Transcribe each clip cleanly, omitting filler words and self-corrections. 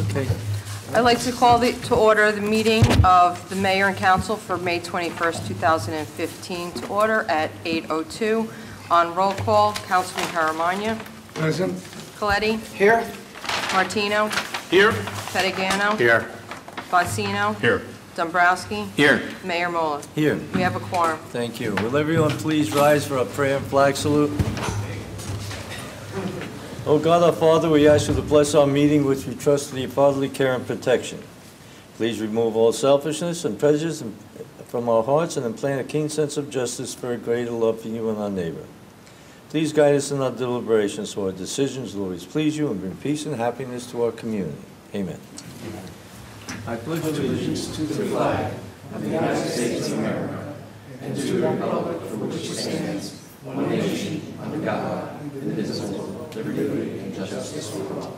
Okay. I'd like to call to order the meeting of the Mayor and Council for May 21st, 2015 to order at 8:02. On roll call, Councilman Caramagna. Present. Coletti. Here. Martino. Here. Pettigano. Here. Bonsino. Here. Dombrowski. Here. Mayor Mola. Here. We have a quorum. Thank you. Will everyone please rise for a prayer and flag salute? Oh God, our Father, we ask you to bless our meeting, which we trust in your fatherly care and protection. Please remove all selfishness and prejudice from our hearts and implant a keen sense of justice for a greater love for you and our neighbor. Please guide us in our deliberations so our decisions will always please you and bring peace and happiness to our community. Amen. I pledge allegiance to the flag of the United States of America and to the republic for which it stands, one nation, under God, indivisible, with liberty and justice for all.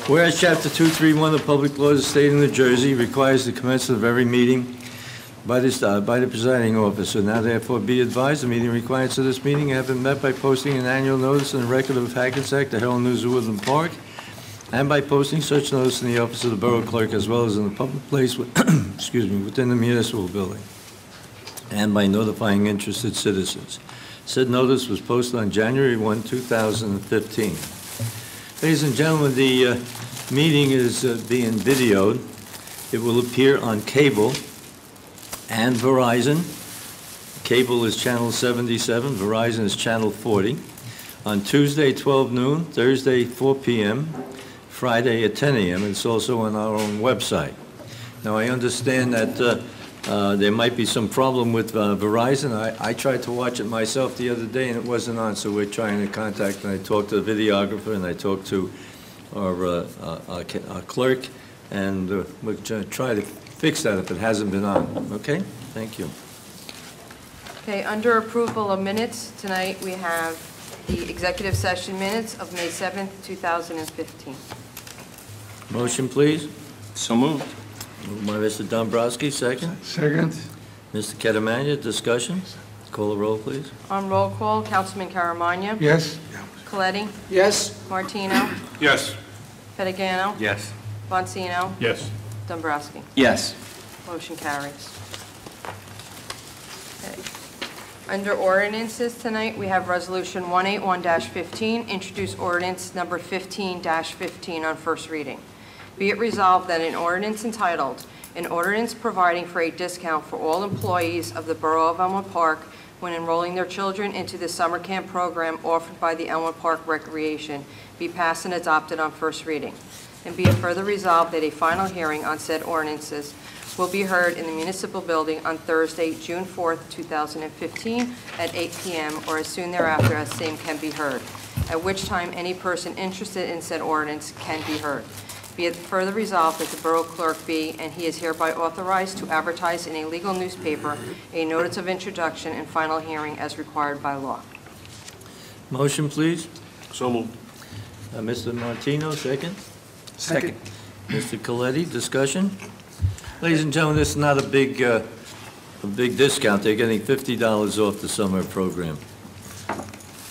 Whereas Chapter 231 of the Public Laws of the State of New Jersey requires the commencement of every meeting by the presiding officer. Now therefore be advised, the meeting requirements of this meeting have been met by posting an annual notice in the record of Hackensack, the Herald News of Woodland Park, and by posting such notice in the office of the Borough Clerk as well as in the public place within the municipal building, and by notifying interested citizens. Said notice was posted on January 1, 2015. Ladies and gentlemen, the meeting is being videoed. It will appear on cable and Verizon. Cable is channel 77, Verizon is channel 40. On Tuesday, 12 noon, Thursday, 4 p.m., Friday at 10 a.m. It's also on our own website. Now, I understand that there might be some problem with Verizon. I tried to watch it myself the other day, and it wasn't on, so we're trying to contact, and I talked to the videographer, and I talked to our clerk, and we'll try to fix that if it hasn't been on. Okay? Thank you. Okay, under approval of minutes, tonight we have the executive session minutes of May 7th, 2015. Motion, please. So moved. Moved by Mr. Dombrowski, second. Second. Mr. Caramagna, discussion. Call the roll, please. On roll call, Councilman Caramagna. Yes. Coletti. Yes. Martino. Yes. Pettigano. Yes. Bonsino. Yes. Dombrowski. Yes. Motion carries. Okay. Under ordinances tonight, we have Resolution 181-15, introduce ordinance number 15-15 on first reading. Be it resolved that an ordinance entitled, an ordinance providing for a discount for all employees of the Borough of Elmwood Park when enrolling their children into the summer camp program offered by the Elmwood Park Recreation, be passed and adopted on first reading. And be it further resolved that a final hearing on said ordinances will be heard in the municipal building on Thursday, June 4th, 2015 at 8 p.m. or as soon thereafter as same can be heard, at which time any person interested in said ordinance can be heard. Be it further resolved that the Borough Clerk be, and he is hereby authorized to advertise in a legal newspaper a notice of introduction and final hearing as required by law. Motion, please. So moved. Mr. Martino, second. Second. Mr. Coletti, discussion. Ladies and gentlemen, this is not a big discount. They're getting $50 off the summer program.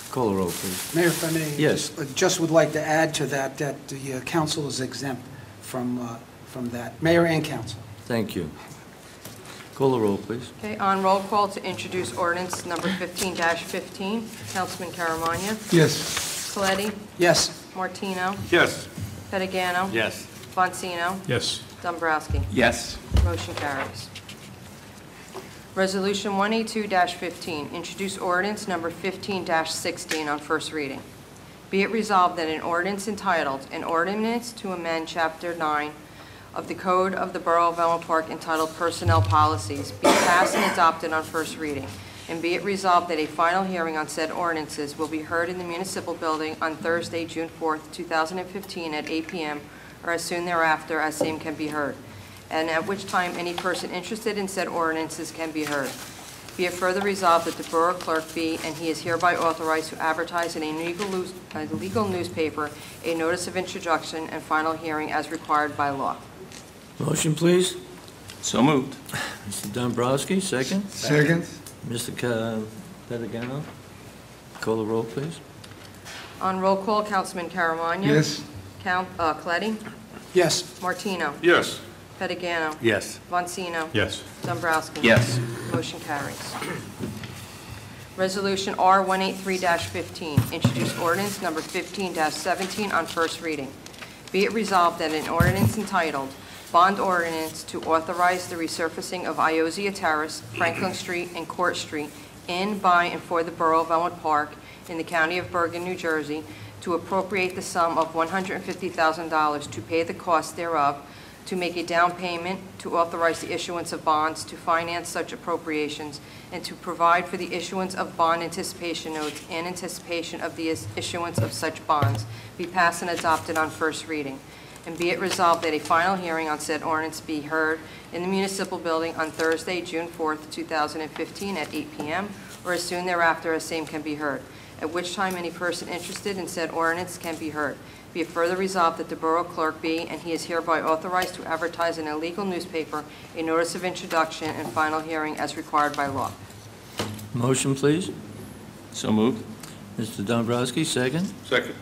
Call the roll, please. Mayor, if I may. Yes. Just would like to add to that, that the council is exempt from that. Mayor and council. Thank you. Call the roll, please. Okay, on roll call to introduce ordinance number 15-15, Councilman Caramagna. Yes. Coletti. Yes. Martino. Yes. Pettigano. Yes. Bonsino. Yes. Dombrowski. Yes. Motion carries. Resolution 182-15, introduce ordinance number 15-16 on first reading. Be it resolved that an ordinance entitled, an ordinance to amend Chapter 9 of the Code of the Borough of Elmwood Park entitled Personnel Policies, be passed and adopted on first reading. And be it resolved that a final hearing on said ordinances will be heard in the municipal building on Thursday, June 4th, 2015 at 8 p.m. or as soon thereafter as same can be heard, and at which time any person interested in said ordinances can be heard. Be it further resolved that the Borough Clerk be, and he is hereby authorized to advertise in a legal newspaper a notice of introduction and final hearing as required by law. Motion, please. So moved. Mr. Dombrowski, second. Second. Mr. Pettigano, call the roll, please. On roll call, Councilman Caramagna. Yes. Coletti. Yes. Martino. Yes. Pettigano. Yes. Vansino. Yes. Dombrowski. Yes. Motion carries. Resolution R-183-15, introduce ordinance number 15-17 on first reading. Be it resolved that an ordinance entitled, Bond Ordinance to Authorize the Resurfacing of Iozia Terrace, Franklin Street, and Court Street in, by, and for the Borough of Elmwood Park in the County of Bergen, New Jersey, to appropriate the sum of $150,000 to pay the cost thereof, to make a down payment, to authorize the issuance of bonds to finance such appropriations, and to provide for the issuance of bond anticipation notes in anticipation of the issuance of such bonds, be passed and adopted on first reading. And be it resolved that a final hearing on said ordinance be heard in the municipal building on Thursday, June 4th, 2015, at 8 p.m., or as soon thereafter as same can be heard, at which time any person interested in said ordinance can be heard. Be it further resolved that the Borough Clerk be, and he is hereby authorized to advertise in a legal newspaper a notice of introduction and final hearing as required by law. Motion, please. So moved. Mr. Dombrowski, second. Second.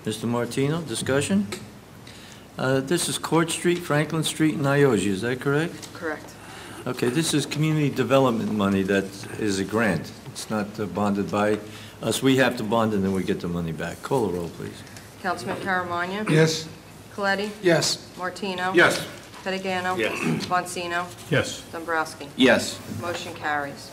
Mr. Martino, discussion? This is Court Street, Franklin Street, and Iozia, is that correct? Correct. Okay, this is community development money that is a grant. It's not bonded by us. We have to bond and then we get the money back. Call the roll, please. Councilman Caramagna? Yes. Coletti? Yes. Martino? Yes. Pettigano? Yes. Vansino? Yes. Dombrowski? Yes. Motion carries.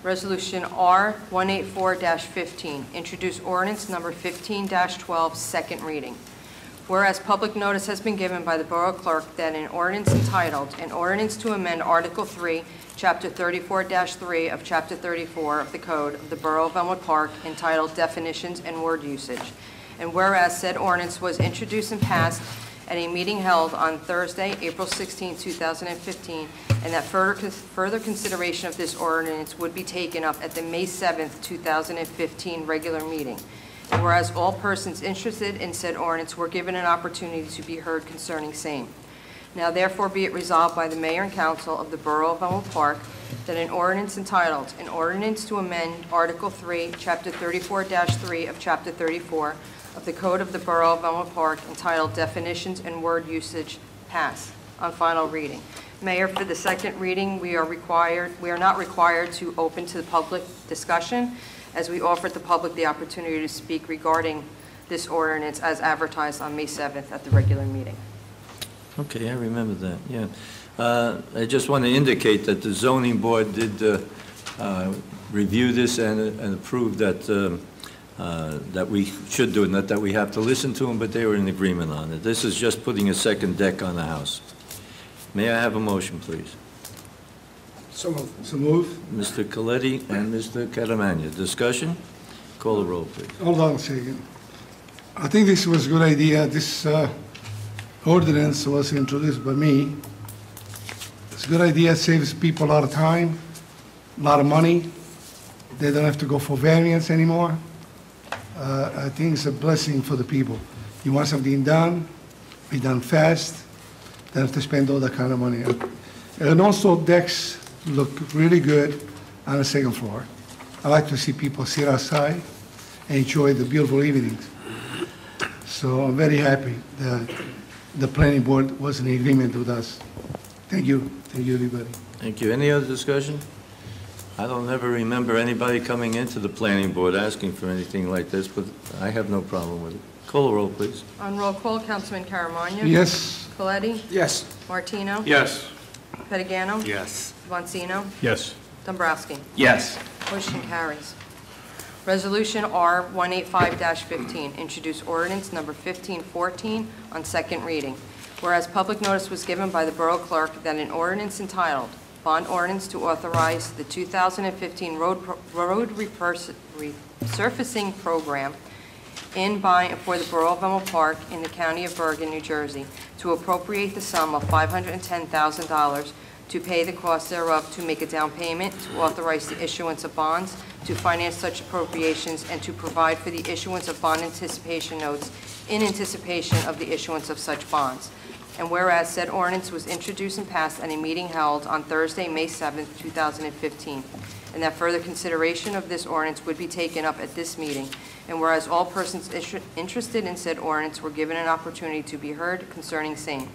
Resolution R-184-15, introduce ordinance number 15-12, second reading. Whereas public notice has been given by the Borough Clerk that an ordinance entitled, an ordinance to amend Article 3, Chapter 34-3 of Chapter 34 of the Code of the Borough of Elmwood Park entitled Definitions and Word Usage. And whereas said ordinance was introduced and passed at a meeting held on Thursday, April 16, 2015, and that further consideration of this ordinance would be taken up at the May 7, 2015 regular meeting. And whereas all persons interested in said ordinance were given an opportunity to be heard concerning same. Now therefore be it resolved by the Mayor and Council of the Borough of Elmwood Park that an ordinance entitled, an ordinance to amend Article 3, Chapter 34-3 of Chapter 34 of the Code of the Borough of Elmwood Park entitled Definitions and Word Usage pass on final reading. Mayor, for the second reading, we are not required to open to the public discussion, as we offered the public the opportunity to speak regarding this ordinance as advertised on May 7th at the regular meeting. Okay, I remember that, yeah. I just want to indicate that the zoning board did review this and approve that that we should do it, not that we have to listen to them, but they were in agreement on it. This is just putting a second deck on the house. May I have a motion, please? So moved. So moved. Mr. Coletti and Mr. Caramagna. Discussion? Call the roll, please. Hold on a second. I think this was a good idea. This ordinance was introduced by me. It's a good idea, saves people a lot of time, a lot of money. They don't have to go for variance anymore. I think it's a blessing for the people. You want something done, be done fast, don't have to spend all that kind of money. And also decks look really good on the second floor. I like to see people sit outside and enjoy the beautiful evenings. So I'm very happy that the planning board was in agreement with us. Thank you. Thank you, everybody. Thank you. Any other discussion? I don't ever remember anybody coming into the planning board asking for anything like this, but I have no problem with it. Call the roll, please. On roll call, Councilman Caramagna? Yes. Coletti? Yes. Martino? Yes. Pettigano? Yes. Vansino? Yes. Dombrowski? Yes. Motion carries. Resolution R-185-15, introduce ordinance number 1514 on second reading. Whereas public notice was given by the Borough Clerk that an ordinance entitled, Bond Ordinance to Authorize the 2015 Road Resurfacing Program in, by, and for the Borough of Elmwood Park in the County of Bergen, New Jersey, to appropriate the sum of $510,000 to pay the cost thereof, to make a down payment, to authorize the issuance of bonds, to finance such appropriations, and to provide for the issuance of bond anticipation notes in anticipation of the issuance of such bonds. And whereas said ordinance was introduced and passed at a meeting held on Thursday, May 7th, 2015, and that further consideration of this ordinance would be taken up at this meeting, and whereas all persons interested in said ordinance were given an opportunity to be heard concerning same.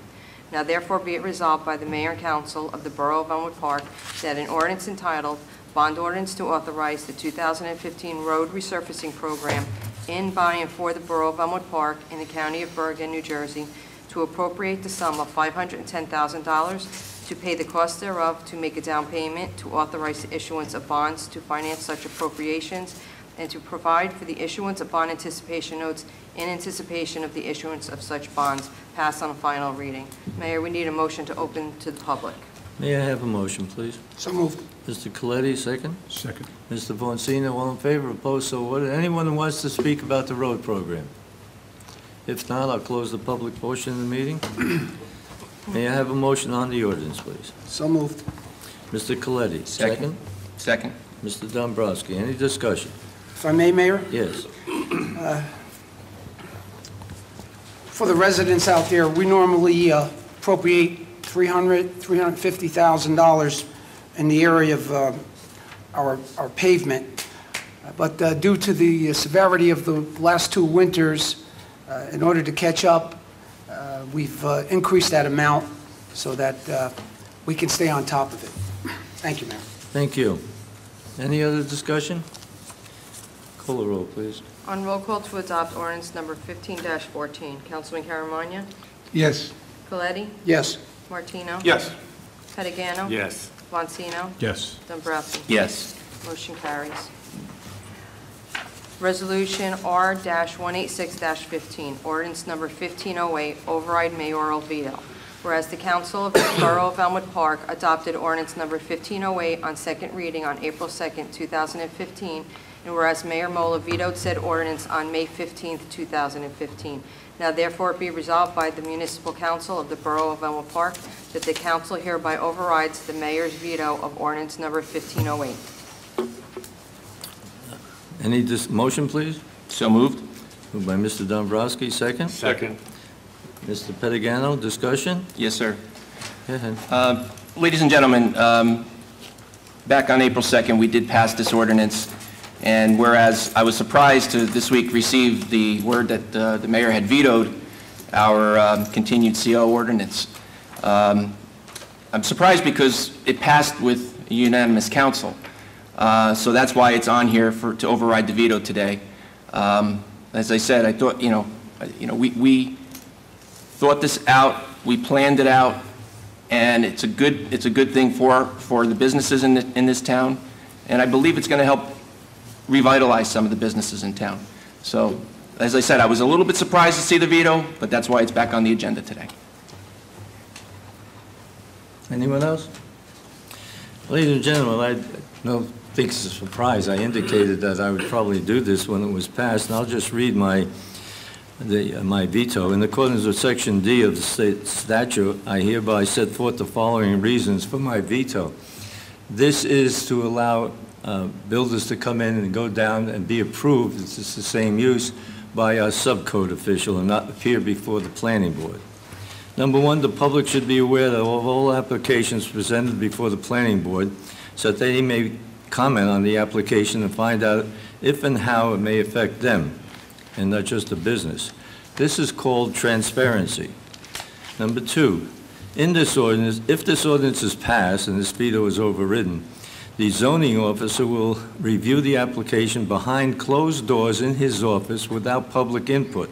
Now therefore be it resolved by the Mayor and Council of the Borough of Elmwood Park that an ordinance entitled Bond Ordinance to Authorize the 2015 Road Resurfacing Program in, by, and for the Borough of Elmwood Park in the County of Bergen, New Jersey, to appropriate the sum of $510,000 to pay the cost thereof, to make a down payment, to authorize the issuance of bonds to finance such appropriations, and to provide for the issuance of bond anticipation notes in anticipation of the issuance of such bonds, passed on a final reading. Mayor, we need a motion to open to the public. May I have a motion, please? So moved. Mr. Coletti, second. Second. Mr. Boncino, all in favor, opposed, so ordered. Anyone who wants to speak about the road program? If not, I'll close the public portion of the meeting. May I have a motion on the ordinance, please? So moved. Mr. Coletti, second. Second. Mr. Dombrowski, any discussion? If I may, Mayor? Yes. For the residents out there, we normally appropriate $350,000 in the area of our pavement. But due to the severity of the last two winters, in order to catch up, we've increased that amount so that we can stay on top of it. Thank you, Mayor. Thank you. Any other discussion? Call the roll, please. On roll call to adopt ordinance number 15-14, Councilman Caramagna, Yes. Coletti, Yes. Martino. Yes. Pettigano. Yes. Boncino. Yes. Dombrowski. Yes. Motion carries. Resolution R-186-15, ordinance number 1508, override mayoral veto. Whereas the Council of the Borough of Elmwood Park adopted ordinance number 1508 on second reading on April 2nd, 2015, and whereas Mayor Mola vetoed said ordinance on May 15th, 2015. Now therefore be resolved by the Municipal Council of the Borough of Elmwood Park that the council hereby overrides the mayor's veto of ordinance number 1508. Any motion, please? So moved. Moved by Mr. Dombrowski, second. Second. Mr. Pettigano, discussion? Yes, sir. Go ahead. Ladies and gentlemen, back on April 2nd, we did pass this ordinance, and whereas I was surprised to this week receive the word that the mayor had vetoed our continued CO ordinance, I'm surprised because it passed with a unanimous council. So that's why it's on here to override the veto today. As I said, I thought, we thought this out, we planned it out, and it's a good thing for the businesses in this town, and I believe it's going to help revitalize some of the businesses in town. So, as I said, I was a little bit surprised to see the veto, but that's why it's back on the agenda today. Anyone else? Ladies and gentlemen, I don't think it's a surprise. I indicated that I would probably do this when it was passed, and I'll just read my veto. In accordance with Section D of the state statute, I hereby set forth the following reasons for my veto. This is to allow builders to come in and go down and be approved, it's the same use, by a subcode official and not appear before the planning board. Number one, the public should be aware that of all applications presented before the planning board so that they may comment on the application and find out if and how it may affect them and not just the business. This is called transparency. Number two, in this ordinance, if this ordinance is passed and this veto is overridden, the zoning officer will review the application behind closed doors in his office without public input.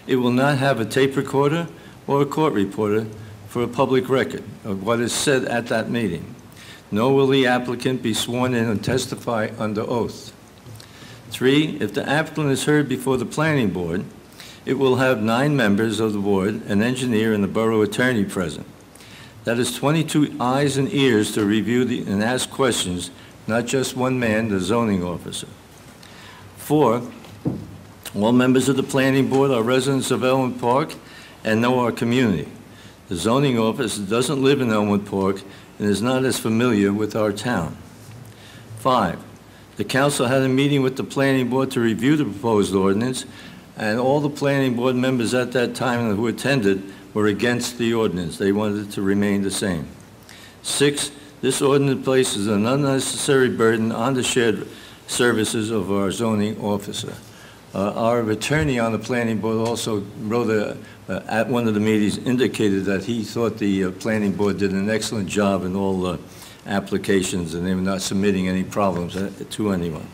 It will not have a tape recorder or a court reporter for a public record of what is said at that meeting. Nor will the applicant be sworn in and testify under oath. 3, if the applicant is heard before the planning board, it will have 9 members of the board, an engineer, and the borough attorney present. That is 22 eyes and ears to review and ask questions, not just one man, the zoning officer. 4, all members of the planning board are residents of Elmwood Park and know our community. The zoning officer doesn't live in Elmwood Park and is not as familiar with our town. 5, the council had a meeting with the planning board to review the proposed ordinance, and all the planning board members at that time who attended were against the ordinance. They wanted it to remain the same. 6, this ordinance places an unnecessary burden on the shared services of our zoning officer. Our attorney on the planning board also wrote at one of the meetings, indicated that he thought the planning board did an excellent job in all applications, and they were not submitting any problems to anyone.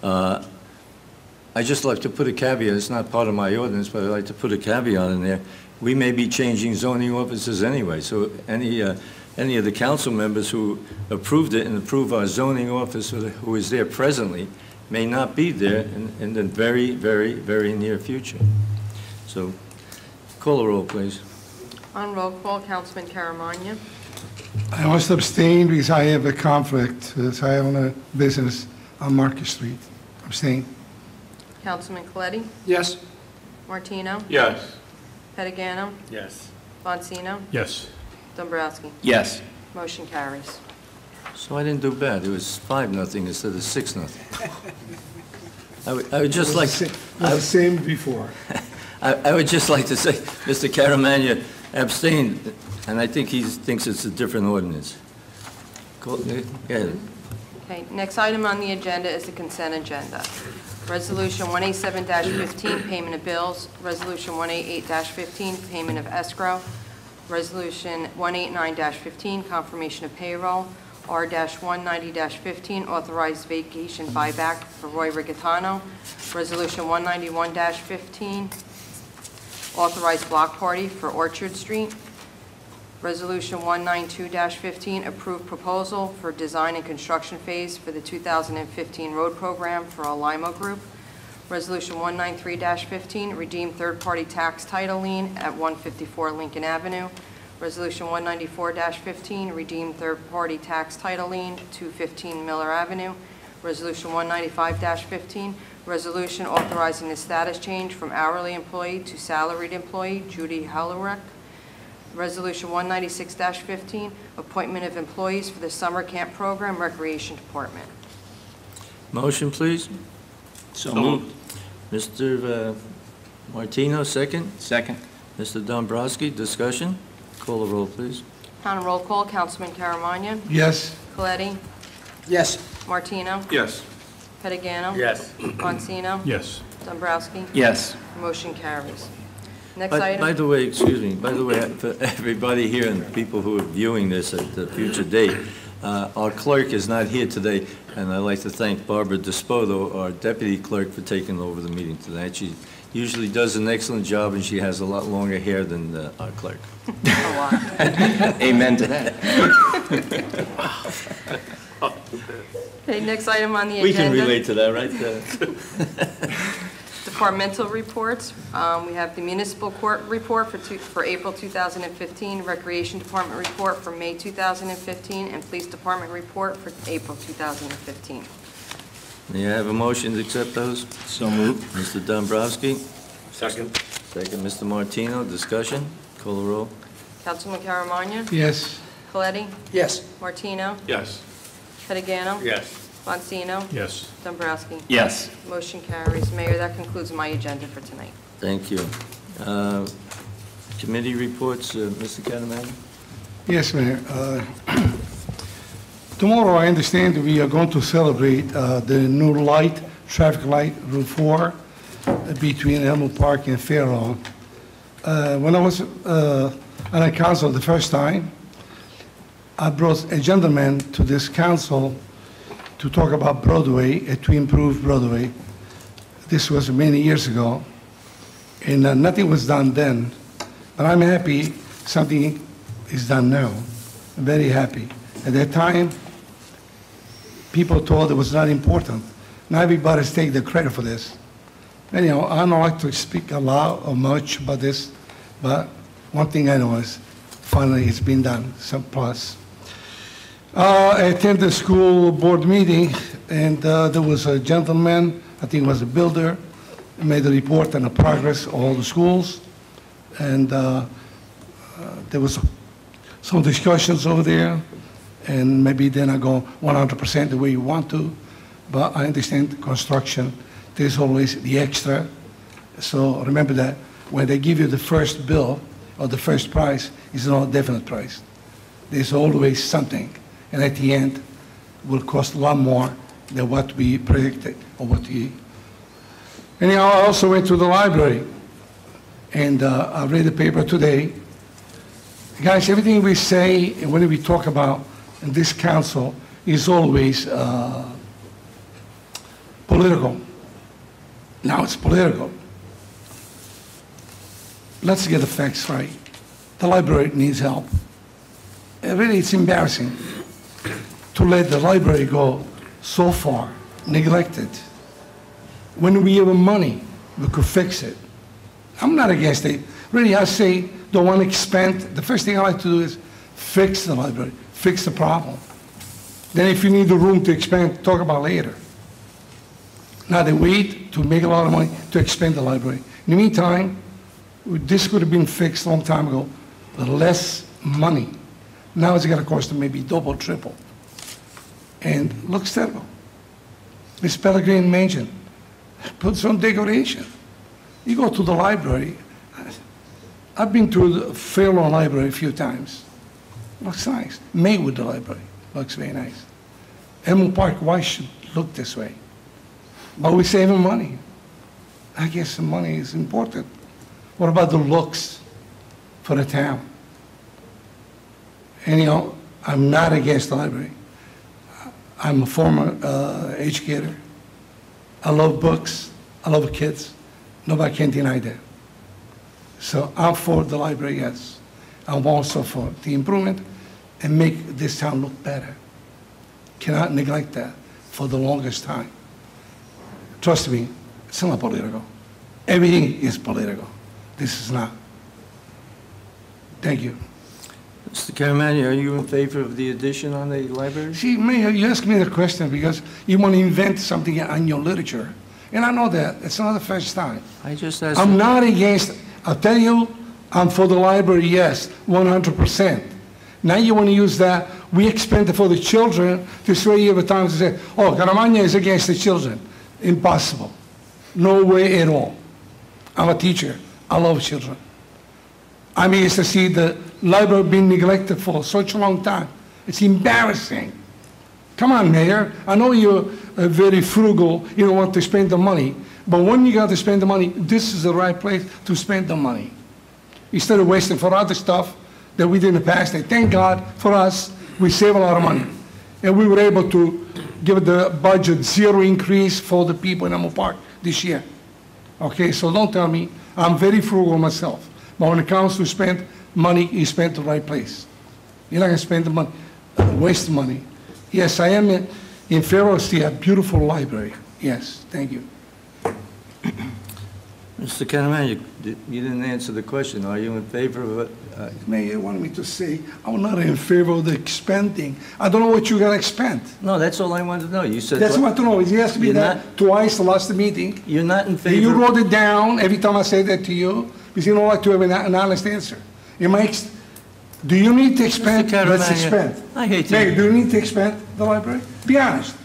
I just like to put a caveat, it's not part of my ordinance, but I'd like to put a caveat in there. We may be changing zoning officers anyway, so any of the council members who approved it and approve our zoning officer who is there presently may not be there in the very, very, very near future. So, call the roll, please. On roll call, Councilman Caramagna. I must abstain because I have a conflict, as I own a business on Market Street. Abstain. Councilman Coletti. Yes? Martino. Yes. Pettigano. Yes. Bonsino. Yes. Dombrowski. Yes. Motion carries. So I didn't do bad. It was 5-0 instead of 6-0. I would just like, The same before. I would just like to say, Mr. Caramagna abstained, and I think he thinks it's a different ordinance. Yeah. Okay, next item on the agenda is the consent agenda. Resolution 187-15, payment of bills. Resolution 188-15, payment of escrow. Resolution 189-15, confirmation of payroll. R-190-15, authorized vacation buyback for Roy Rigatano. Resolution 191-15, authorized block party for Orchard Street. Resolution 192-15, approved proposal for design and construction phase for the 2015 road program for Alimo Group. Resolution 193-15, redeem third-party tax title lien at 154 Lincoln Avenue. Resolution 194-15, redeem third-party tax title lien, 215 Miller Avenue. Resolution 195-15, resolution authorizing the status change from hourly employee to salaried employee, Judy Hallereck. Resolution 196-15, appointment of employees for the summer camp program, Recreation Department. Motion, please. So moved. Mr. Martino, second. Second. Mr. Dombrowski, discussion. Call the roll, please. On roll call, Councilman Caramagna. Yes. Coletti. Yes? Martino. Yes. Pettigano. Yes. Bonsino. Yes. Dombrowski. Yes. Motion carries. Next By item. the way, excuse me, by the way, for everybody here and people who are viewing this at a future date, our clerk is not here today, and I'd like to thank Barbara Despodo, our deputy clerk, for taking over the meeting tonight. She usually does an excellent job, and she has a lot longer hair than our clerk. A lot. Amen to that. Okay, next item on the agenda. We can relate to that, right? Departmental reports. We have the municipal court report for April 2015, Recreation Department report for May 2015, and Police Department report for April 2015. May I have a motion to accept those? So moved. Mr. Dombrowski, Second. second. Mr. Martino, discussion. Call the roll. Councilman Caramagna. Yes. Coletti. Yes? Martino. Yes. Pettigano. Yes. Bonsino. Yes. Dombrowski. Yes. Motion carries. Mayor, that concludes my agenda for tonight. Thank you. Committee reports, Mr. Catamani? Yes, Mayor. Tomorrow, I understand we are going to celebrate the new light, traffic light, Route 4, between Elmo Park and Fairlawn. When I was on the council the first time, I brought a gentleman to this council to talk about Broadway, to improve Broadway. This was many years ago, and nothing was done then. But I'm happy something is done now. I'm very happy. At that time, people thought it was not important. Now everybody's taking the credit for this. Anyhow, I don't like to speak a lot or much about this, but one thing I know is finally it's been done, some plus. I attended the school board meeting, and there was a gentleman, I think he was a builder, made a report on the progress of all the schools, and there was some discussions over there, and maybe they're not going 100% the way you want to, but I understand construction, there's always the extra. So remember that when they give you the first bill or the first price, it's not a definite price. There's always something, and at the end, will cost a lot more than what we predicted or what we. Anyhow, I also went to the library, and I read the paper today. Guys, everything we say and when we talk about in this council is always political. Now it's political. Let's get the facts right. The library needs help. Really, it's embarrassing to let the library go so far, neglected. When we have money, we could fix it. I'm not against it. Really, I say, don't want to expand. The first thing I like to do is fix the library, fix the problem. Then if you need the room to expand, talk about later. Now they wait to make a lot of money to expand the library. In the meantime, this could have been fixed a long time ago with less money. Now it's going to cost them maybe double, triple. And it looks terrible. This Pellegrin Mansion, put some decoration. You go to the library. I've been to the Fairlawn Library a few times. Looks nice. Maywood Library looks very nice. Elmwood Park, why should it look this way? But we're saving money. I guess the money is important. What about the looks for the town? And you know, I'm not against the library. I'm a former educator. I love books. I love kids. Nobody can deny that. So I'm for the library, yes. I'm also for the improvement and make this town look better. Cannot neglect that for the longest time. Trust me, it's not political. Everything is political. This is not. Thank you. Mr. Caramani, are you in favor of the addition on the library? See, Mayor, you asked me the question because you want to invent something on your literature. And I know that. It's not the first time. I just asked. I'm not against, I'll tell you, I'm for the library, yes, 100%. Now you want to use that, we expend it for the children, this way you have a time to say, oh, Caramagna is against the children. Impossible. No way at all. I'm a teacher. I love children. I'm used to see the library being neglected for such a long time. It's embarrassing. Come on, Mayor. I know you're very frugal. You don't want to spend the money. But when you got to spend the money, this is the right place to spend the money. Instead of wasting for other stuff that we did in the past. And thank God for us, we save a lot of money. And we were able to give the budget 0 increase for the people in Elmwood Park this year. Okay, so don't tell me. I'm very frugal myself. But when it comes to spend money, you spend the right place. You're not going to spend the money, waste money. Yes, I am in favor of a beautiful library. Yes, thank you. Mr. Caramani, you didn't answer the question. Are you in favor of it? Mayor wanted me to say, I'm not in favor of the expanding. I don't know what you're going to expand. No, that's all I wanted to know. You said. That's what I want to know. He has to be You're there not- twice the last meeting. You're not in favor. You wrote it down every time I say that to you, because you don't like to have an honest answer. Do you need to expand? Mr. Let's Caramagna, expand. I hate to- Mayor, do you need to expand the library? Be honest.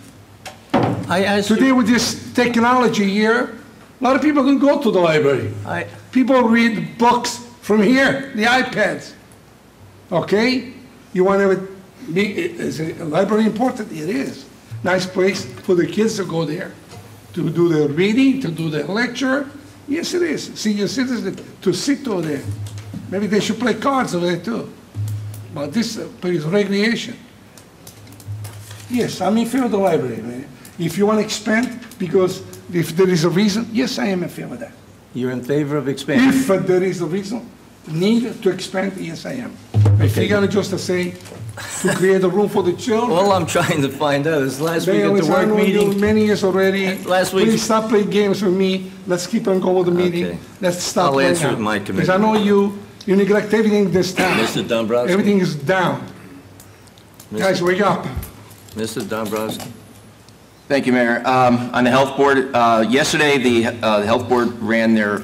I asked Today you. with this technology here, a lot of people can go to the library. People read books from here, the iPads. Okay? You want to is a library important? It is. Nice place for the kids to go there, to do their reading, to do their lecture. Yes, it is. Senior citizens to sit over there. Maybe they should play cards over there too. But this is recreation. Yes, I'm in favor of the library, man. If you want to expand, because if there is a reason, yes, I am in favor of that. You're in favor of expanding? If there is a reason, need to expand, yes, I am. If you're gonna just say, to create a room for the children. All I'm trying to find out is last week Mayor, at the listen, I work know you meeting. many years already. Last week- Please stop playing games with me. Let's keep on going with the meeting. Okay. Let's stop I'll playing answer now. it in my Because I know you neglect everything in this town. Mr. Dombrowski. Everything is down. Guys, wake up. Mr. Dombrowski. Thank you, Mayor. On the Health Board, yesterday, the Health Board ran their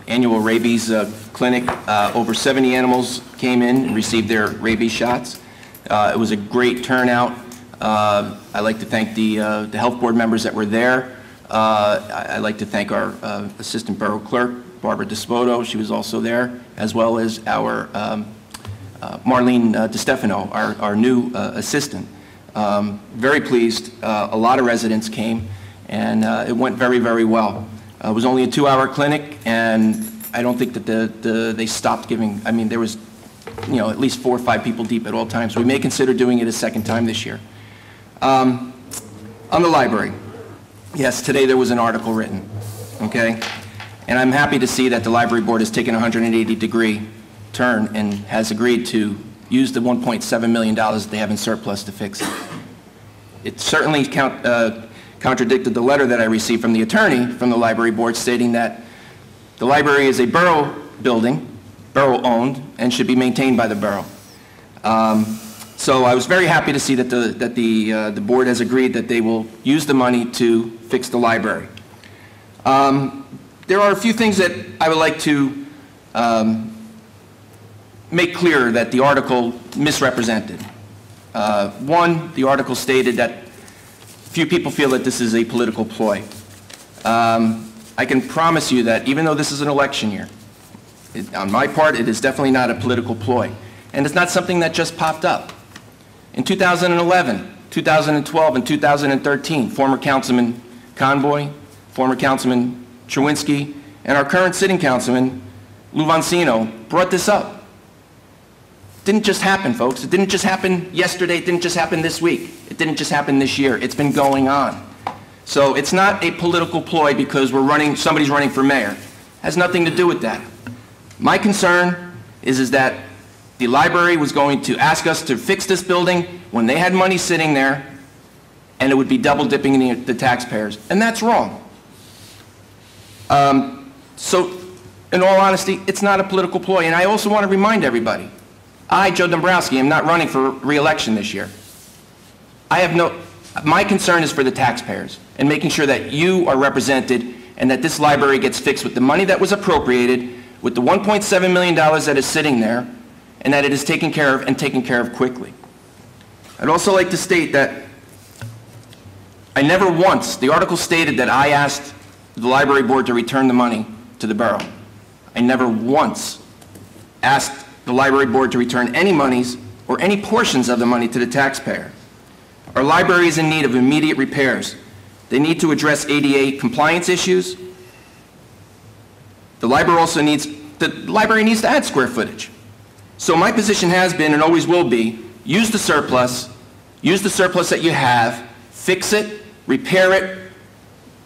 annual rabies clinic. Over 70 animals came in and received their rabies shots. It was a great turnout. I'd like to thank the health board members that were there. I'd like to thank our assistant borough clerk, Barbara Despodo. She was also there, as well as our Marlene DeStefano, our new assistant. Very pleased. A lot of residents came, and it went very, very well. It was only a 2-hour clinic, and I don't think that they stopped giving. I mean, there was, at least 4 or 5 people deep at all times. We may consider doing it a second time this year. On the library, yes, today there was an article written, okay? And I'm happy to see that the library board has taken a 180-degree turn and has agreed to use the $1.7 million that they have in surplus to fix it. It certainly contradicted the letter that I received from the attorney from the library board stating that the library is a borough building, borough-owned, and should be maintained by the borough. So I was very happy to see that the board has agreed that they will use the money to fix the library. There are a few things that I would like to make clear that the article misrepresented. One, the article stated that few people feel that this is a political ploy. I can promise you that even though this is an election year, on my part, it is definitely not a political ploy. And it's not something that just popped up. In 2011, 2012, and 2013, former Councilman Conboy, former Councilman Chewinski, and our current sitting councilman, Lou Vancino, brought this up. It didn't just happen, folks. It didn't just happen yesterday. It didn't just happen this week. It didn't just happen this year. It's been going on. So it's not a political ploy because somebody's running for mayor. It has nothing to do with that. My concern is that the library was going to ask us to fix this building when they had money sitting there, and it would be double dipping the taxpayers. And that's wrong. So, in all honesty, it's not a political ploy. And I also want to remind everybody, I, Joe Dombrowski, am not running for re-election this year. My concern is for the taxpayers and making sure that you are represented and that this library gets fixed with the money that was appropriated, with the $1.7 million that is sitting there, and that it is taken care of and taken care of quickly. I'd also like to state that I never once, the article stated that I asked the library board to return the money to the borough. I never once asked the library board to return any monies or any portions of the money to the taxpayer. Our library is in need of immediate repairs. They need to address ADA compliance issues. The library needs to add square footage. So my position has been and always will be, use the surplus that you have, fix it, repair it,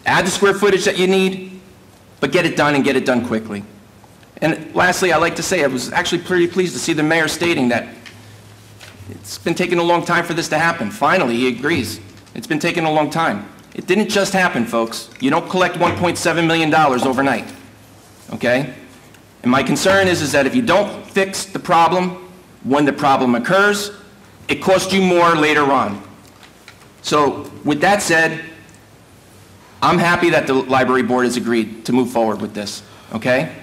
add the square footage that you need, but get it done and get it done quickly. And lastly, I'd like to say I was actually pretty pleased to see the mayor stating that it's been taking a long time for this to happen. Finally, he agrees. It's been taking a long time. It didn't just happen, folks. You don't collect $1.7 million overnight, okay? And my concern is that if you don't fix the problem when the problem occurs, it costs you more later on. So with that said, I'm happy that the library board has agreed to move forward with this, okay?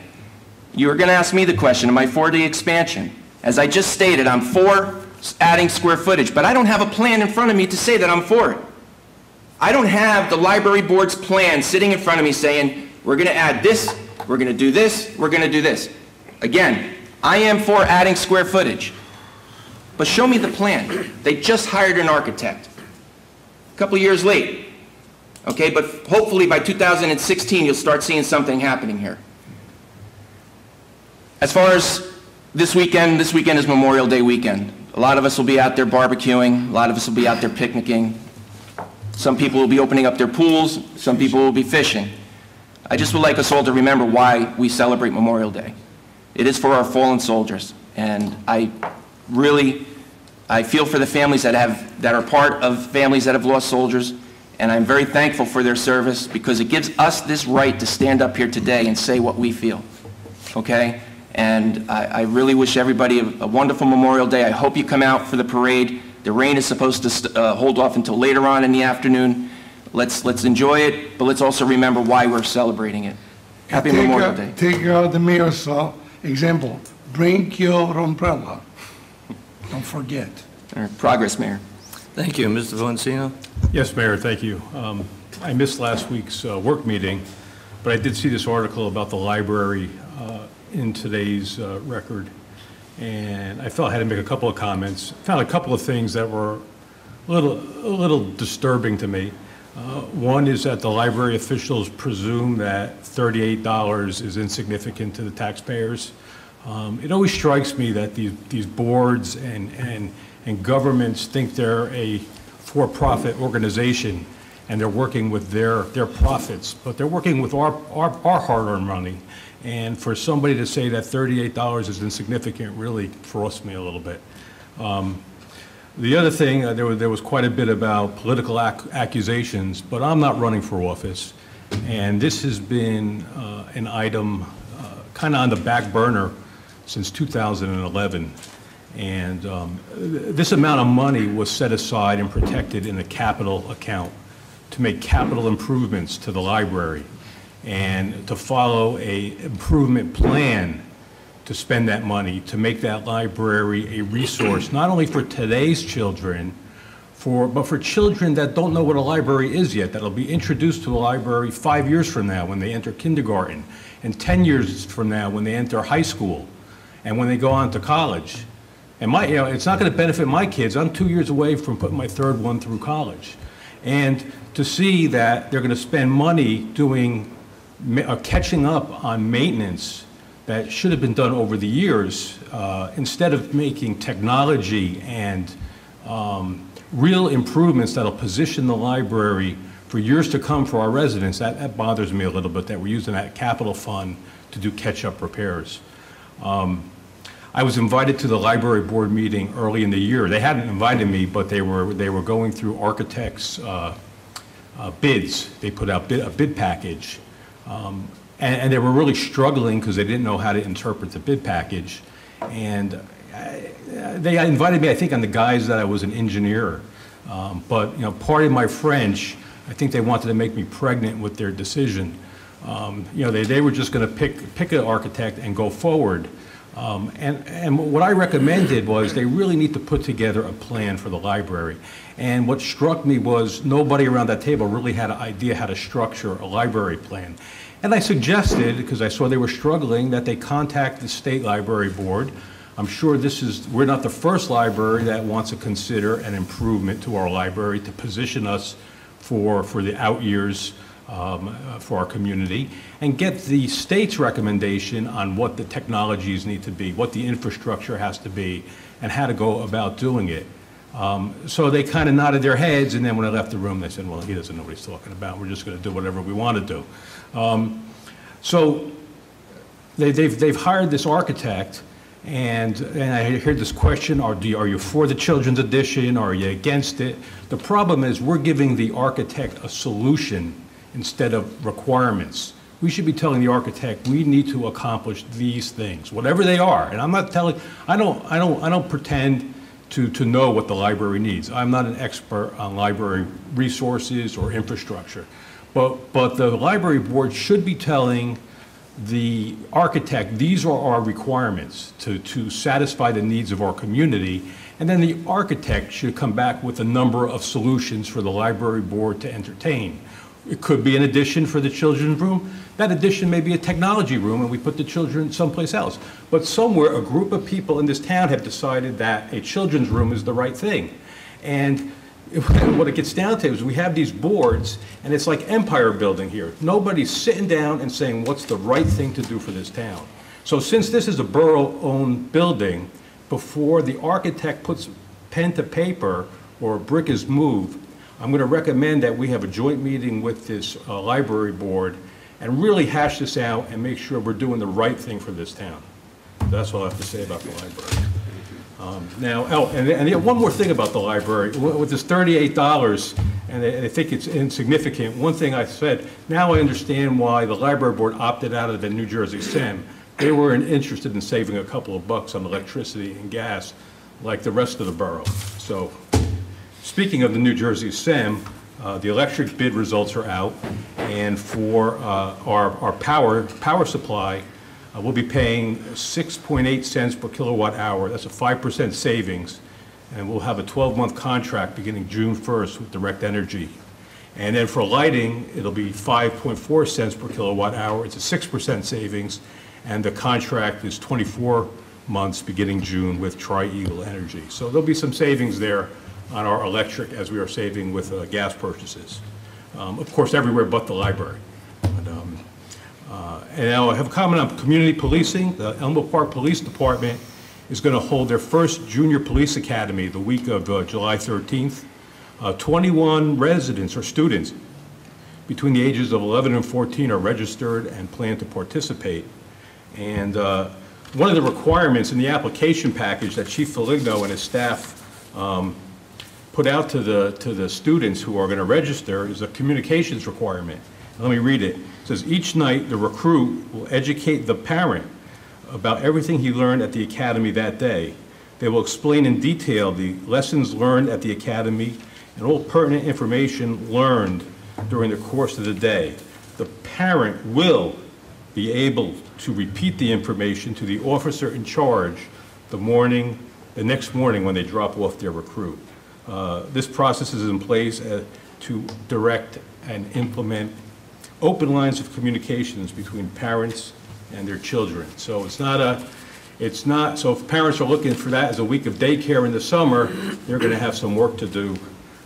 You were going to ask me the question, am I for the expansion? As I just stated, I'm for adding square footage, but I don't have a plan in front of me to say that I'm for it. I don't have the library board's plan sitting in front of me saying, we're going to add this, we're going to do this, we're going to do this. Again, I am for adding square footage, but show me the plan. They just hired an architect. A couple of years late, okay, but hopefully by 2016 you'll start seeing something happening here. As far as this weekend is Memorial Day weekend. A lot of us will be out there barbecuing, a lot of us will be out there picnicking. Some people will be opening up their pools, some people will be fishing. I just would like us all to remember why we celebrate Memorial Day. It is for our fallen soldiers, and I feel for the families that are part of families that have lost soldiers, and I'm very thankful for their service because it gives us this right to stand up here today and say what we feel, okay? And I really wish everybody a wonderful Memorial Day. I hope you come out for the parade. The rain is supposed to hold off until later on in the afternoon. Let's enjoy it, but let's also remember why we're celebrating it. Happy Memorial Day. Take the mayor's example. Bring your umbrella. Don't forget. Progress, Mayor. Thank you. Mr. Valentino? Yes, Mayor, thank you. I missed last week's work meeting, but I did see this article about the library in today's record, and I felt I had to make a couple of comments. Found a couple of things that were a little disturbing to me. One is that the library officials presume that $38 is insignificant to the taxpayers. It always strikes me that these boards and governments think they're a for-profit organization and they're working with their profits, but they're working with our hard-earned money. And for somebody to say that $38 is insignificant really frosts me a little bit. The other thing, there was quite a bit about political accusations, but I'm not running for office. And this has been an item kind of on the back burner since 2011. And this amount of money was set aside and protected in a capital account to make capital improvements to the library and to follow a improvement plan to spend that money to make that library a resource, not only for today's children, but for children that don't know what a library is yet, that'll be introduced to a library 5 years from now when they enter kindergarten, and 10 years from now when they enter high school, and when they go on to college. And it's not going to benefit my kids. I'm 2 years away from putting my third one through college. And to see that they're going to spend money catching up on maintenance that should have been done over the years, instead of making technology and real improvements that'll position the library for years to come for our residents, that bothers me a little bit, that we're using that capital fund to do catch-up repairs. I was invited to the library board meeting early in the year. They hadn't invited me, but they were going through architects' bids. They put out a bid package. And they were really struggling because they didn't know how to interpret the bid package. And they invited me, I think, on the guise that I was an engineer. But part of my French, I think they wanted to make me pregnant with their decision. They were just going to pick an architect and go forward. And what I recommended was they really need to put together a plan for the library. And what struck me was nobody around that table really had an idea how to structure a library plan. And I suggested, because I saw they were struggling, that they contact the State Library Board. I'm sure we're not the first library that wants to consider an improvement to our library to position us for the out years for our community, and get the state's recommendation on what the technologies need to be, what the infrastructure has to be, and how to go about doing it. So they kind of nodded their heads, and then when I left the room, they said, well, he doesn't know what he's talking about. We're just going to do whatever we want to do. So they've hired this architect, and I heard this question, are you for the children's edition, or are you against it? The problem is we're giving the architect a solution instead of requirements. We should be telling the architect, we need to accomplish these things, whatever they are. And I'm not telling, I don't pretend to know what the library needs. I'm not an expert on library resources or infrastructure. But the library board should be telling the architect, these are our requirements to satisfy the needs of our community. And then the architect should come back with a number of solutions for the library board to entertain. It could be an addition for the children's room. That addition may be a technology room, and we put the children someplace else. But somewhere, a group of people in this town have decided that a children's room is the right thing. And what it gets down to is we have these boards, and it's like empire building here. Nobody's sitting down and saying what's the right thing to do for this town. So since this is a borough-owned building, before the architect puts pen to paper or a brick is moved, I'm going to recommend that we have a joint meeting with this library board and really hash this out and make sure we're doing the right thing for this town. That's all I have to say about the library. And one more thing about the library. With this $38, and I think it's insignificant, one thing I said, now I understand why the library board opted out of the New Jersey SIM. They weren't interested in saving a couple of bucks on electricity and gas like the rest of the borough. So, speaking of the New Jersey SIM, the electric bid results are out, and for our power supply, we'll be paying 6.8 cents per kilowatt hour. That's a 5% savings, and we'll have a 12-month contract beginning June 1st with Direct Energy. And then for lighting, it'll be 5.4 cents per kilowatt hour. It's a 6% savings, and the contract is 24 months beginning June with Tri-Eagle Energy. So there'll be some savings there on our electric as we are saving with gas purchases. Of course, everywhere but the library. And now I have a comment on community policing. The Elmo Park Police Department is going to hold their first Junior Police Academy the week of July 13th. 21 residents or students between the ages of 11 and 14 are registered and plan to participate. And one of the requirements in the application package that Chief Feligno and his staff put out to the students who are going to register is a communications requirement. Let me read it. It says, each night the recruit will educate the parent about everything he learned at the academy that day. They will explain in detail the lessons learned at the academy and all pertinent information learned during the course of the day. The parent will be able to repeat the information to the officer in charge the next morning when they drop off their recruit. This process is in place to direct and implement open lines of communications between parents and their children. So so if parents are looking for that as a week of daycare in the summer, they're going to have some work to do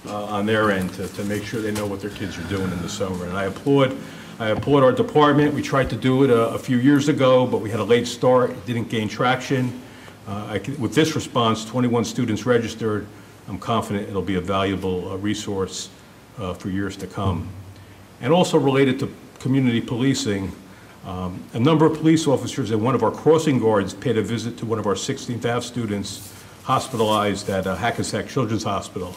on their end to make sure they know what their kids are doing in the summer. And I applaud our department. We tried to do it a few years ago, but we had a late start. It didn't gain traction. With this response, 21 students registered. I'm confident it'll be a valuable resource for years to come. And also related to community policing, a number of police officers and one of our crossing guards paid a visit to one of our 16th Ave students hospitalized at Hackensack Children's Hospital.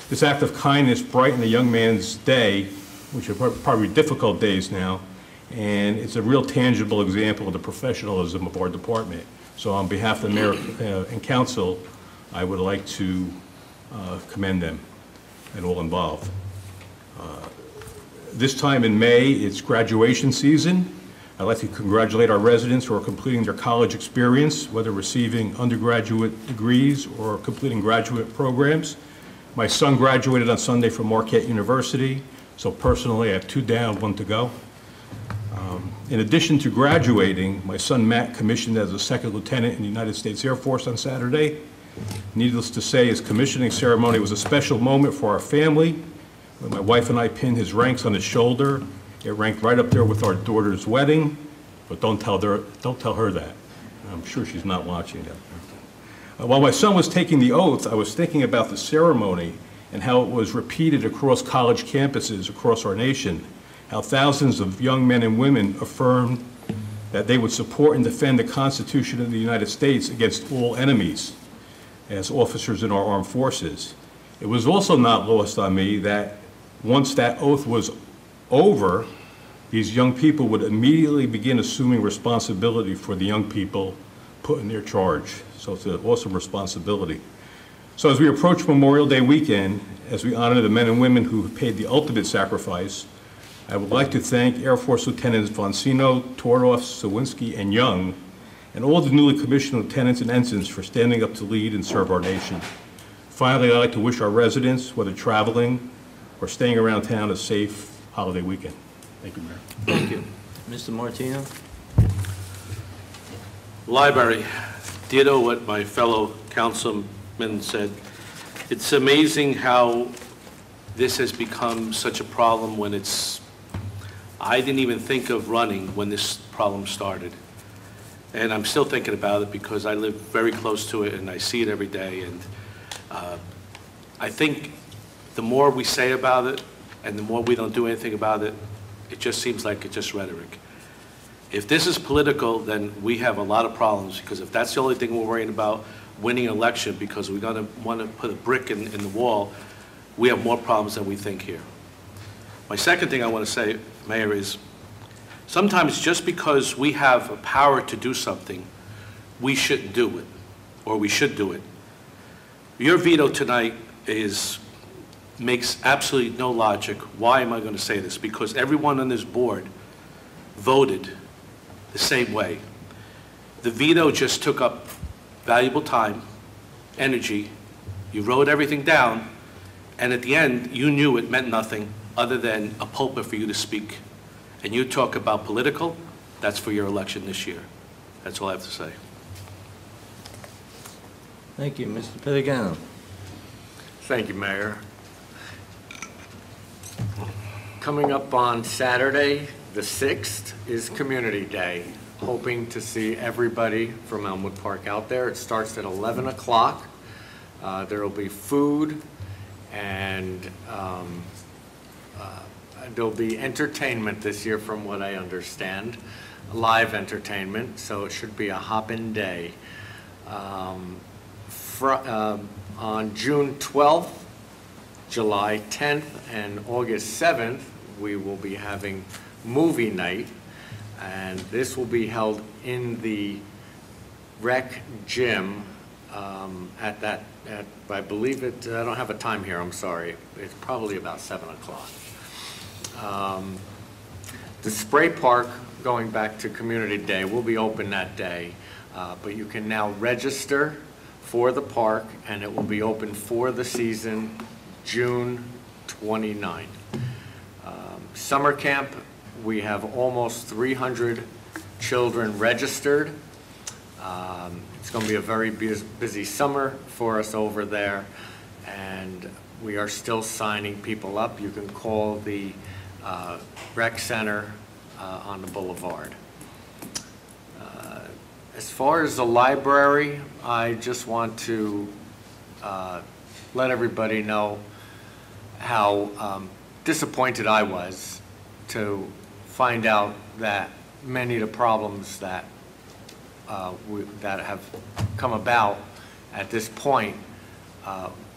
This act of kindness brightened a young man's day, which are probably difficult days now, and it's a real tangible example of the professionalism of our department. So on behalf of the mayor and council, I would like to commend them and all involved. This time in May, it's graduation season. I'd like to congratulate our residents who are completing their college experience, whether receiving undergraduate degrees or completing graduate programs. My son graduated on Sunday from Marquette University, so personally I have 2 down, 1 to go. In addition to graduating, my son Matt commissioned as a second lieutenant in the United States Air Force on Saturday. Needless to say, his commissioning ceremony was a special moment for our family. When my wife and I pinned his ranks on his shoulder, it ranked right up there with our daughter's wedding, but don't tell her that. I'm sure she's not watching that. While my son was taking the oath, I was thinking about the ceremony and how it was repeated across college campuses across our nation, how thousands of young men and women affirmed that they would support and defend the Constitution of the United States against all enemies as officers in our armed forces. It was also not lost on me that once that oath was over, these young people would immediately begin assuming responsibility for the young people put in their charge. So it's an awesome responsibility. So as we approach Memorial Day weekend, as we honor the men and women who paid the ultimate sacrifice, I would like to thank Air Force Lieutenants Foncino, Toroff, Sawinski, and Young, and all the newly commissioned lieutenants and ensigns for standing up to lead and serve our nation. Finally, I'd like to wish our residents, whether traveling or staying around town, a safe holiday weekend. Thank you, Mayor. Thank you. Mr. Martino? Library, ditto what my fellow councilman said. It's amazing how this has become such a problem when I didn't even think of running when this problem started. And I'm still thinking about it because I live very close to it and I see it every day. And I think the more we say about it and the more we don't do anything about it, it just seems like it's just rhetoric. If this is political, then we have a lot of problems, because if that's the only thing we're worrying about, winning an election because we want to put a brick in the wall, we have more problems than we think here. My second thing I want to say, Mayor, is sometimes just because we have a power to do something, we shouldn't do it, or we should do it. Your veto tonight makes absolutely no logic. Why am I going to say this? Because everyone on this board voted the same way. The veto just took up valuable time, energy, You wrote everything down, and at the end, you knew it meant nothing other than a pulpit for you to speak. And you talk about political, that's for your election this year. That's all I have to say. Thank you. Mr. Pettigano. Thank you, Mayor. Coming up on Saturday, the 6th, is Community Day. Hoping to see everybody from Elmwood Park out there. It starts at 11 o'clock. There will be food and there'll be entertainment this year from what I understand, live entertainment, so it should be a hoppin' day. On June 12th, July 10th, and August 7th, we will be having movie night, and this will be held in the rec gym I believe it, I don't have a time here, I'm sorry. It's probably about 7 o'clock. The spray park, going back to Community Day, will be open that day, but you can now register for the park, and it will be open for the season June 29th. Summer camp, we have almost 300 children registered. It's going to be a very busy summer for us over there, and we are still signing people up. You can call the rec center on the boulevard. As far as the library, I just want to let everybody know how disappointed I was to find out that many of the problems that that have come about at this point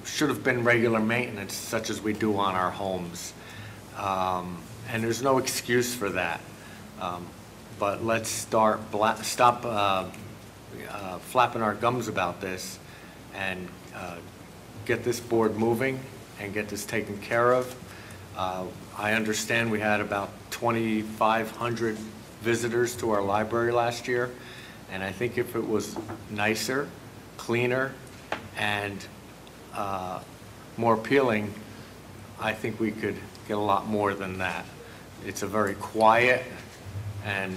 should have been regular maintenance, such as we do on our homes. And there's no excuse for that. But let's stop flapping our gums about this and get this board moving and get this taken care of. I understand we had about 2,500 visitors to our library last year. And I think if it was nicer, cleaner, and more appealing, I think we could get a lot more than that. It's a very quiet and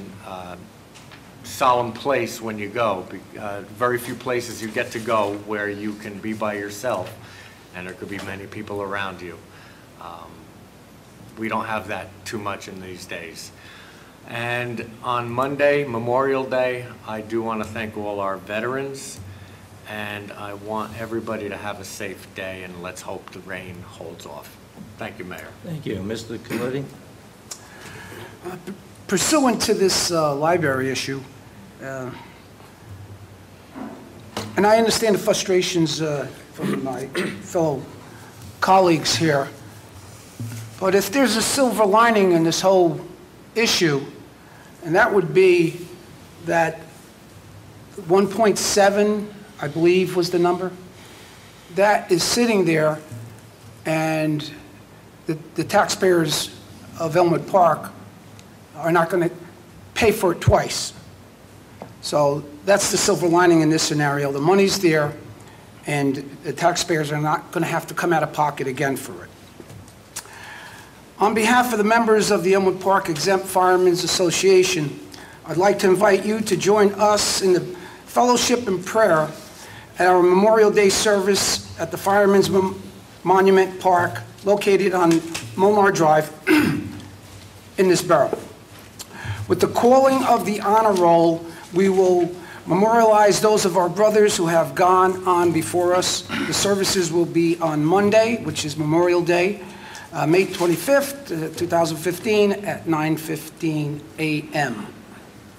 solemn place when you go. Very few places you get to go where you can be by yourself and there could be many people around you. We don't have that too much in these days. And on Monday, Memorial Day, I do want to thank all our veterans, and I want everybody to have a safe day, and let's hope the rain holds off. Thank you, Mayor. Thank you. Mr. Coletti? Pursuant to this library issue, and I understand the frustrations from my fellow colleagues here, but if there's a silver lining in this whole issue, and that would be that 1.7, I believe was the number, that is sitting there, and the taxpayers of Elmwood Park are not going to pay for it twice. So that's the silver lining in this scenario. The money's there, and the taxpayers are not going to have to come out of pocket again for it. On behalf of the members of the Elmwood Park Exempt Firemen's Association, I'd like to invite you to join us in the fellowship and prayer at our Memorial Day service at the Firemen's Monument Park located on Molnar Drive in this borough. With the calling of the honor roll, we will memorialize those of our brothers who have gone on before us. The services will be on Monday, which is Memorial Day, May 25th, 2015 at 9:15 a.m.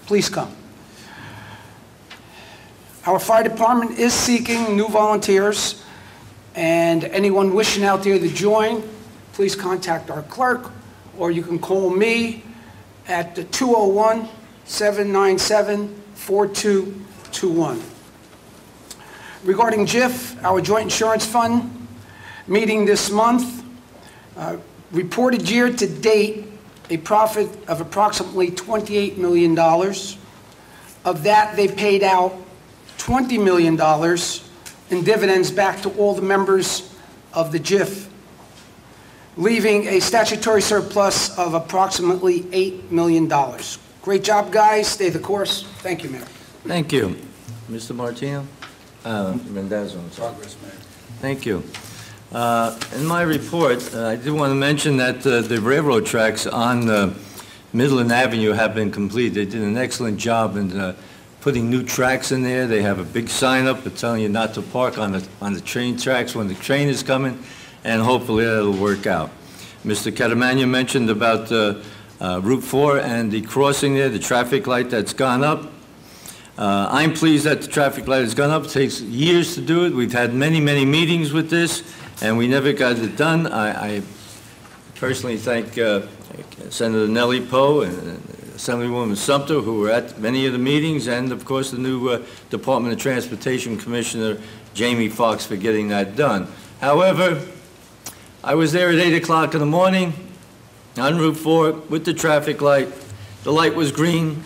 Please come. Our fire department is seeking new volunteers, and anyone wishing out there to join, please contact our clerk, or you can call me at 201-797-4221. Regarding JIF, our Joint Insurance Fund, meeting this month, reported year to date a profit of approximately $28 million. Of that, they paid out $20 million in dividends back to all the members of the JIF, leaving a statutory surplus of approximately $8 million. Great job, guys. Stay the course. Thank you, Mayor. Thank you. Mr. Martino? Mendez, I'm sorry. Progress, Mayor. Thank you. In my report, I do want to mention that the railroad tracks on Midland Avenue have been completed. They did an excellent job in putting new tracks in there. They have a big sign up telling you not to park on the train tracks when the train is coming, and hopefully that'll work out. Mr. Catamagna mentioned about Route 4 and the crossing there, the traffic light that's gone up. I'm pleased that the traffic light has gone up. It takes years to do it. We've had many, many meetings with this, and we never got it done. I personally thank Senator Nellie Poe and Assemblywoman Sumter, who were at many of the meetings, and of course the new Department of Transportation Commissioner Jamie Foxx for getting that done. However, I was there at 8 o'clock in the morning on Route 4 with the traffic light. The light was green.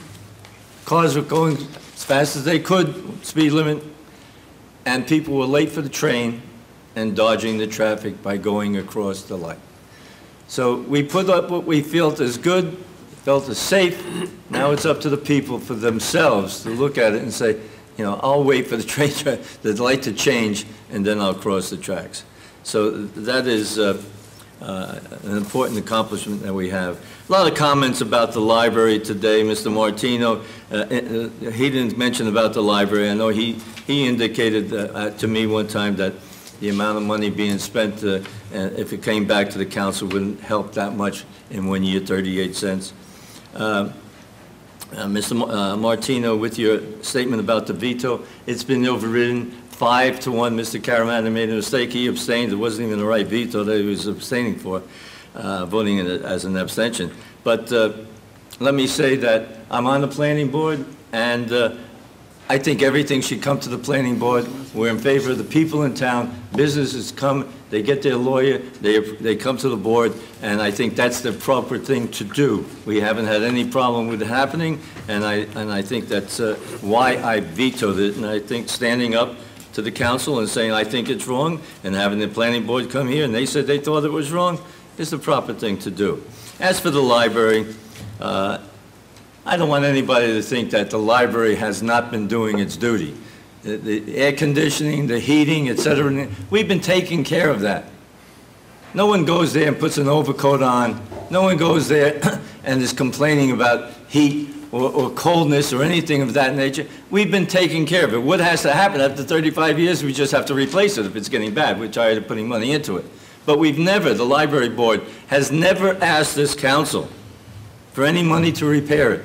Cars were going as fast as they could, speed limit, and people were late for the train and dodging the traffic by going across the light. So we put up what we felt is good, felt is safe. Now it's up to the people for themselves to look at it and say, you know, I'll wait for the light to change and then I'll cross the tracks. So that is an important accomplishment that we have. A lot of comments about the library today. Mr. Martino, he didn't mention about the library. I know he indicated to me one time that the amount of money being spent, if it came back to the council, wouldn't help that much in 1 year, 38 cents. Mr. Martino, with your statement about the veto, it's been overridden 5-1. Mr. Caramagna made a mistake. He abstained. It wasn't even the right veto that he was abstaining for, voting in it as an abstention. But let me say that I'm on the planning board, and I think everything should come to the planning board. We're in favor of the people in town. Businesses come, they get their lawyer, they come to the board, and I think that's the proper thing to do. We haven't had any problem with it happening, and I think that's why I vetoed it. And I think standing up to the council and saying I think it's wrong, and having the planning board come here and they said they thought it was wrong, is the proper thing to do. As for the library, I don't want anybody to think that the library has not been doing its duty. The air conditioning, the heating, et cetera, we've been taking care of that. No one goes there and puts an overcoat on. No one goes there and is complaining about heat or coldness or anything of that nature. We've been taking care of it. What has to happen after 35 years, we just have to replace it if it's getting bad. We're tired of putting money into it. But we've never, the library board has never asked this council for any money to repair it.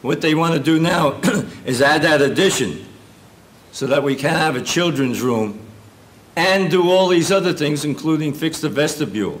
What they want to do now is add that addition so that we can have a children's room and do all these other things, including fix the vestibule.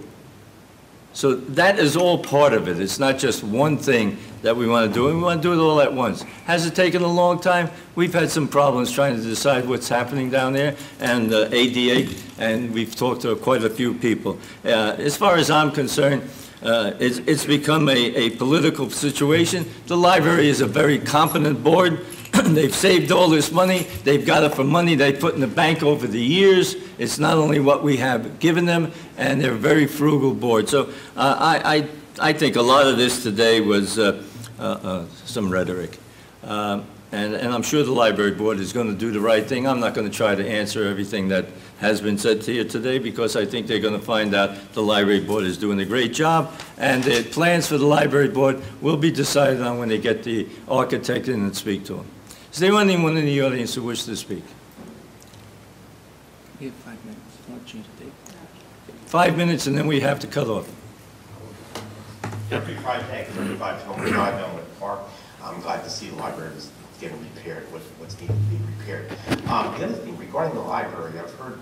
So that is all part of it. It's not just one thing that we want to do, and we want to do it all at once. Has it taken a long time? We've had some problems trying to decide what's happening down there, and ADA, and we've talked to quite a few people. As far as I'm concerned, it's become a political situation. The library is a very competent board. They've saved all this money. They've got it from money they put in the bank over the years. It's not only what we have given them, and they're a very frugal board. So I think a lot of this today was some rhetoric. And I'm sure the library board is going to do the right thing. I'm not going to try to answer everything that has been said to you today, because I think they're going to find out the library board is doing a great job, and the plans for the library board will be decided on when they get the architect in and speak to him. Is there anyone in the audience who wishes to speak? We have 5 minutes. I'll change the date. 5 minutes, and then we have to cut off. Jeffrey Freitag, 35 Elmwood Park. I'm glad to see the library is getting repaired, what's needed to be repaired. The other thing, regarding the library, I've heard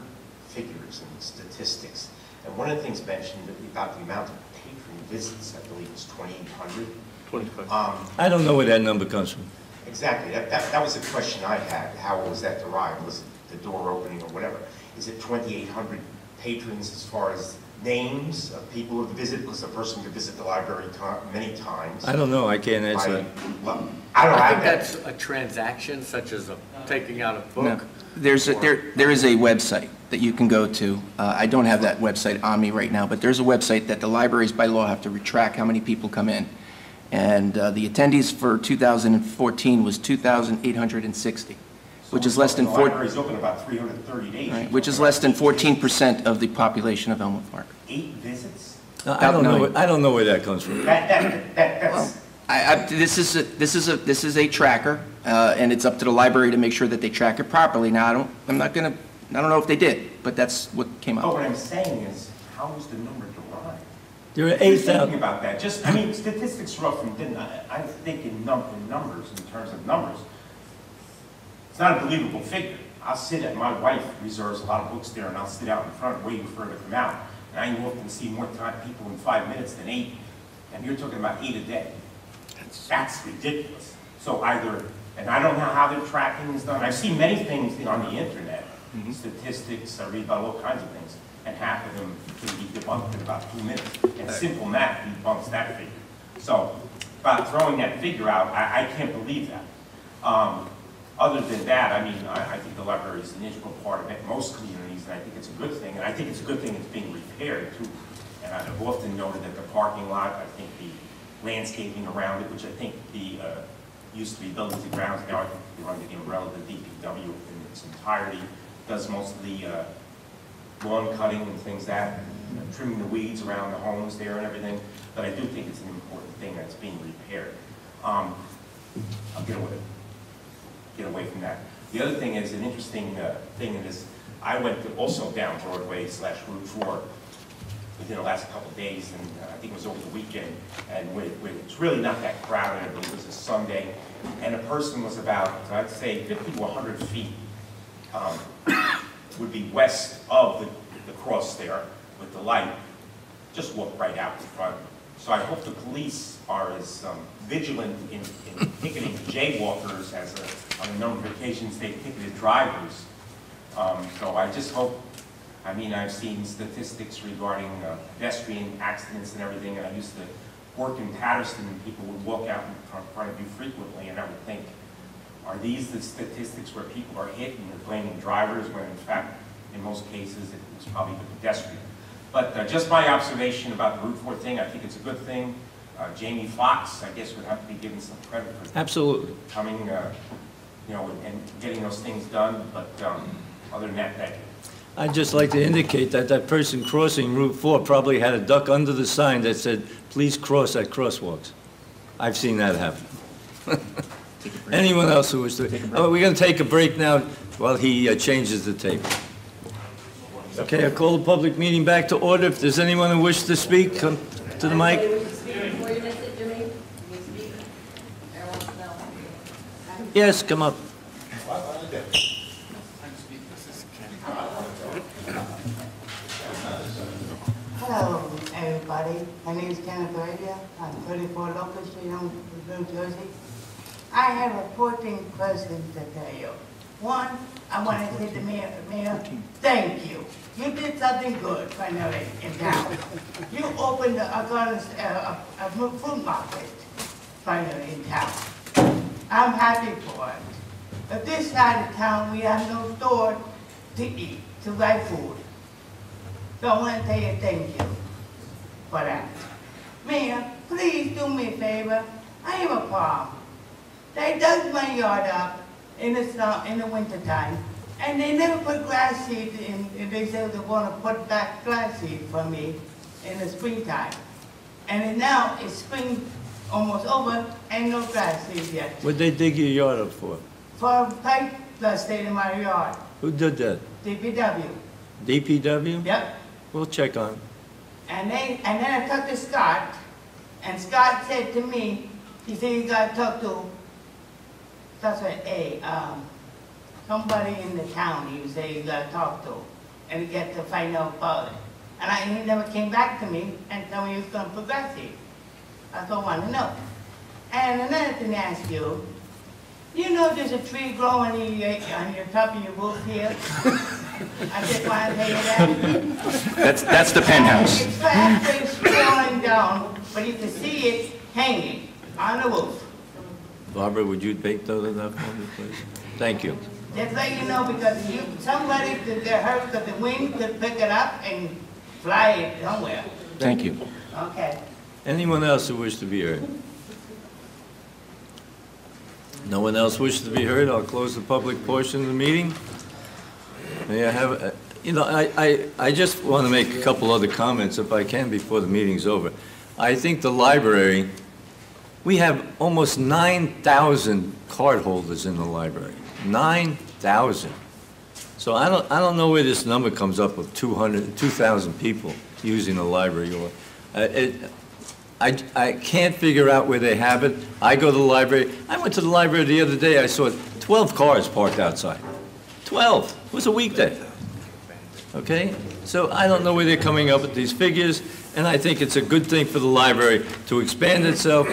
figures and statistics, and one of the things mentioned about the amount of patron visits, I believe was 2,800. 25. I don't know where that number comes from. Exactly, that was the question I had. How was that derived? Was it the door opening or whatever? Is it 2,800 patrons as far as names of people who visit, because the person could visit the library many times. I don't know, I can't answer that. Well, I don't know. I think that's a transaction, such as taking out a No. book. There is a website that you can go to. I don't have that website on me right now, but there's a website that the libraries by law have to track how many people come in. And the attendees for 2014 was 2,860, which is less than The 4, library's open about 330 days. right, which is less than 14% of the population of Elmwood Park. 8 visits? I don't know, Nine. I don't know where that comes from. That's, This is a tracker, and it's up to the library to make sure that they track it properly. Now, I don't know if they did, but that's what came but up. what I'm saying is, how was the number derived? There are Thinking 8,000. about that, just, I mean, statistics rough and thin, I think in numbers, in terms of numbers. It's not a believable figure. I'll sit at, my wife reserves a lot of books there, and I'll sit out in front waiting for her to come out. And I often see more people in 5 minutes than 8, and you're talking about 8 a day. That's ridiculous. So either, and I don't know how their tracking is done. I've seen many things on the internet, statistics, I read about all kinds of things, and half of them can be debunked in about 2 minutes. And simple math debunks that figure. So, about throwing that figure out, I can't believe that. Other than that, I mean, I think the library is an integral part of it, most communities, and I think it's a good thing. And I think it's a good thing it's being repaired too. And I've often noted that the parking lot, I think the landscaping around it, which I think used to be buildings and grounds, now I think they run the umbrella of the DPW in its entirety, does most of the lawn cutting and things that, trimming the weeds around the homes there and everything. But I do think it's an important thing that's being repaired. I'll get away from that. The other thing is, an interesting thing is, I went also down Broadway / Route 4 within the last couple of days, and I think it was over the weekend, and it's really not that crowded. I believe it was a Sunday, and a person was about, I'd say, 50 to 100 feet would be west of the cross there with the light, just walked right out in front. So I hope the police are as vigilant in ticketing jaywalkers as on a number of occasions they've ticketed drivers. So I just hope, I mean, I've seen statistics regarding pedestrian accidents and everything, and I used to work in Patterson, and people would walk out in front of you frequently, and I would think, are these the statistics where people are hit and they're blaming drivers, when in fact, in most cases, it was probably the pedestrian. But just my observation about the Route 4 thing, I think it's a good thing. Jamie Foxx, I guess, would have to be given some credit for Absolutely. coming, you know, and getting those things done, but other than that, thank you. I'd just like to indicate that that person crossing Route 4 probably had a duck under the sign that said, "Please cross at crosswalks." I've seen that happen. Anyone else who was to... Oh, we're going to take a break now while he changes the tape. Okay, I call the public meeting back to order. If there's anyone who wishes to speak, come to the mic. Yes, come up. Hello, everybody. My name is Kenneth Arabia. I'm 34 Locust Street, New Jersey. I have 14 questions to tell you. One, I want to say to Mayor, thank you. You did something good finally in town. You opened a food market finally in town. I'm happy for it. But this side of town, we have no store to eat, to buy food. So I want to tell you thank you for that. Mayor, please do me a favor. I have a problem. They dug my yard up in the wintertime, and they never put grass seed in, and they said they want to put back grass seed for me in the springtime. And now it's spring almost over, and no grass seed yet. What'd they dig your yard up for? For a pipe that stayed in my yard, Who did that? DPW. DPW? Yep. We'll check on it. And then I talked to Scott, and Scott said to me, he said you got to talk to, somebody in the town, you say you got to talk to, and get to find out about it. And he never came back to me and told me he was going to progress it. That's all I want to know. And another thing to ask you, you know there's a tree growing on your top of your roof here? I just want to tell you that. That's the penthouse. It's fastly falling down, but you can see it hanging on the roof. Barbara, would you take note of that for me, please? Thank you. Just let you know, because somebody could get hurt, because the wind could pick it up and fly it somewhere. Thank you. Okay. Anyone else who wishes to be heard? No one else wishes to be heard. I'll close the public portion of the meeting. May I have, I just want to make a couple other comments, if I can, before the meeting's over. I think the library, we have almost 9,000 card holders in the library. 9,000. So I don't know where this number comes up of 2,000 people using the library. I can't figure out where they have it. I go to the library. I went to the library the other day. I saw 12 cars parked outside. 12. It was a weekday. Okay? So I don't know where they're coming up with these figures, and I think it's a good thing for the library to expand itself.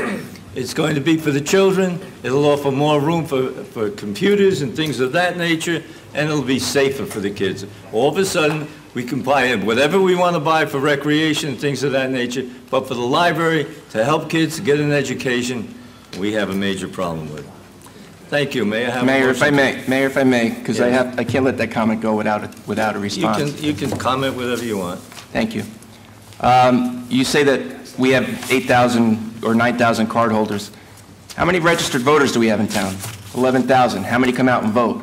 It's going to be for the children. It'll offer more room for computers and things of that nature, and it'll be safer for the kids. All of a sudden, we can buy whatever we want to buy for recreation and things of that nature, but for the library, to help kids get an education, we have a major problem with it. Thank you. May I have a Mayor, motion? if I may, because Yeah. I can't let that comment go without a response. You can comment whatever you want. Thank you. You say that we have 8,000 or 9,000 card holders. How many registered voters do we have in town? 11,000. How many come out and vote?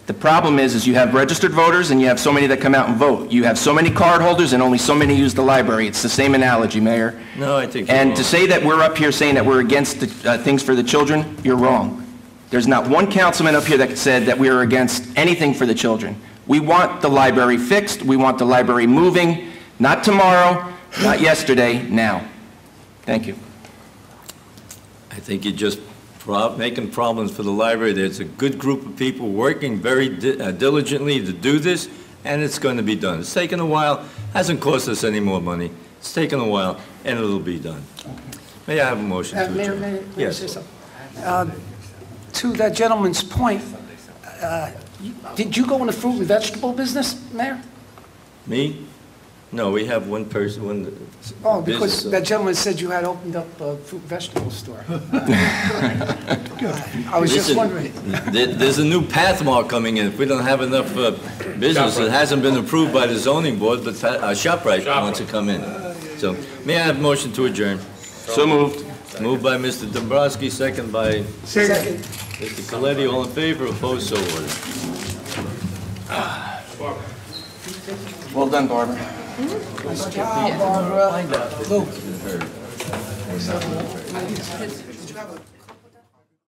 The problem is you have registered voters and you have so many that come out and vote. You have so many card holders and only so many use the library. It's the same analogy, Mayor. No, I think you're And wrong. to say that we're up here saying that we're against the, things for the children, you're wrong. There's not one councilman up here that said that we are against anything for the children. We want the library fixed. We want the library moving. Not tomorrow, not yesterday, now. Thank you. I think you're just making problems for the library. There's a good group of people working very diligently to do this, and it's going to be done. It's taken a while. Hasn't cost us any more money. It's taken a while, and it'll be done. May I have a motion to Mayor, adjourn? may I Yes. say something? To that gentleman's point, did you go in the fruit and vegetable business, Mayor? Me? No, we have one person, one Oh, because business. that gentleman said you had opened up a fruit and vegetable store. I was just Listen, wondering. There's a new Pathmark coming in. If we don't have enough business, it hasn't been approved by the zoning board, but ShopRite wants to come in. So may I have a motion to adjourn? So moved. Moved by Mr. Dombrowski, second by Second. Mr. Coletti. All in favor, opposed, so ordered. Well done, Barbara. Nice job, Barbara. Luke.